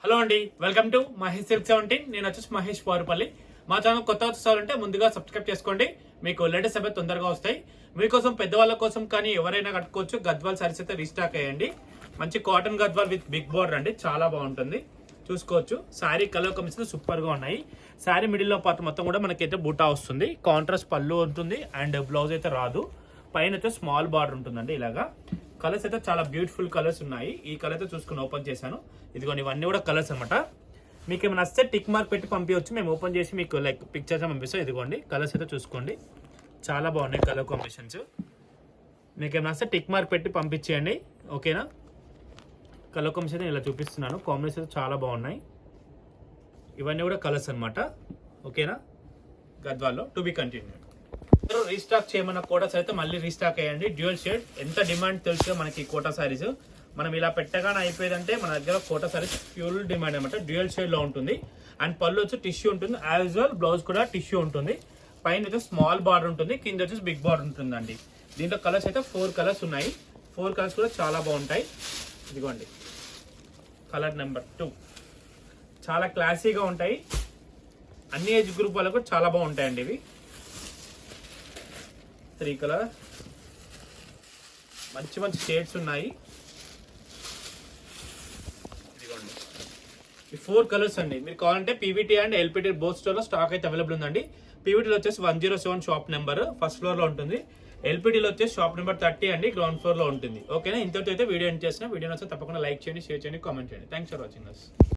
Hello అండి, welcome to Mahesh silk 17. నేను వచ్చేసి మహేష్ పారుపల్లి. మా ఛానల్ కొత్త వచ్చేసారంటే ముందుగా సబ్స్క్రైబ్ చేసుకోండి. మీకు లేటెస్ట్ అప్డేట్ తొందరగా వస్తాయి. మీకోసం పెద్దవాళ్ళ కోసం కానీ ఎవరైనా కట్టుకోవచ్చు. గద్వాల్ సారీస్ అయితే రీస్టాక్ అయ్యండి. మంచి cotton Gadwal with big border అండి, చాలా బాగుంటుంది. చూసుకోవచ్చు. శారీ కలర్ కాంబినేషన్ సూపర్ గా ఉన్నాయి. శారీ మిడిల్ లో పార్ట్ మొత్తం కూడా మనకైతే బూటా వస్తుంది. కాంట్రాస్ట్ పళ్ళు ఉంటుంది అండ్ బ్లౌజ్ అయితే రాదు. పైన అయితే స్మాల్ బార్డర్ ఉంటుందండి. ఇలాగా కలర్స్ అయితే చాలా బ్యూటిఫుల్ కలర్స్ ఉన్నాయి. ఈ కలర్ అయితే చూసుకుని ఓపెన్ చేశాను. ఇదిగోండి, ఇవన్నీ కూడా కలర్స్ అనమాట. మీకు ఏమైనా వస్తే టిక్ మార్క్ పెట్టి పంపించవచ్చు. మేము ఓపెన్ చేసి మీకు లైక్ పిక్చర్స్ పంపిస్తాం. ఇదిగోండి, కలర్స్ అయితే చూసుకోండి, చాలా బాగున్నాయి కలర్ కాంబినేషన్స్. మీకు ఏమైనా వస్తే టిక్ మార్క్ పెట్టి పంపించేయండి, ఓకేనా. కలర్ కాంబినేషన్ ఇలా చూపిస్తున్నాను. కాంబినేషన్ చాలా బాగున్నాయి. ఇవన్నీ కూడా కలర్స్ అనమాట, ఓకేనా. గద్వాల్లో టు బి కంటిన్యూ. రీస్టాక్ చేయమన్న కోటాస్ అయితే మళ్ళీ రీస్టాక్ అయ్యండి. డ్యూయల్ షేడ్ ఎంత డిమాండ్ తెలుసు మనకి కోటా సారీస్. మనం ఇలా పెట్టగానే అయిపోయిందంటే మన దగ్గర కోటా సారీస్ ఫ్యూల్ డిమాండ్ అనమాట. డ్యూయల్ షేడ్ లో ఉంటుంది అండ్ పళ్ళు వచ్చి టిష్యూ ఉంటుంది. యాజ్ యూజువల్ బ్లౌజ్ కూడా టిష్యూ ఉంటుంది. పైన అయితే స్మాల్ బార్డర్ ఉంటుంది, కింద వచ్చేసి బిగ్ బార్డర్ ఉంటుందండి. దీంట్లో కలర్స్ అయితే 4 కలర్స్ ఉన్నాయి. 4 కలర్స్ కూడా చాలా బాగుంటాయి. ఇదిగోండి కలర్ నెంబర్ 2, చాలా క్లాసీగా ఉంటాయి. అన్ని ఏజ్ గ్రూప్ వాళ్ళకు చాలా బాగుంటాయండి ఇవి. 3 కలర్ మంచి మంచి షేడ్స్ ఉన్నాయి. ఇదిగోండి, ఈ 4 కలర్స్ అండి. మీరు కావాలంటే PVT and LPT both store లో స్టాక్ అయితే అవైలబుల్ ఉందండి. పీవీటీలో వచ్చేసి 107 షాప్ నెంబర్ ఫస్ట్ ఫ్లోర్ లో ఉంటుంది. ఎల్పిటీలో వచ్చేసి షాప్ నెంబర్ 30 అండి, గ్రౌండ్ ఫ్లోర్ లో ఉంటుంది. ఓకేనా. ఇంతటి అయితే వీడియో ఎండ్ చేసిన. వీడియో నచ్చితే తప్పకుండా లైక్ చేయండి, షేర్ చేయండి, కామెంట్ చేయండి. Thanks for watching us.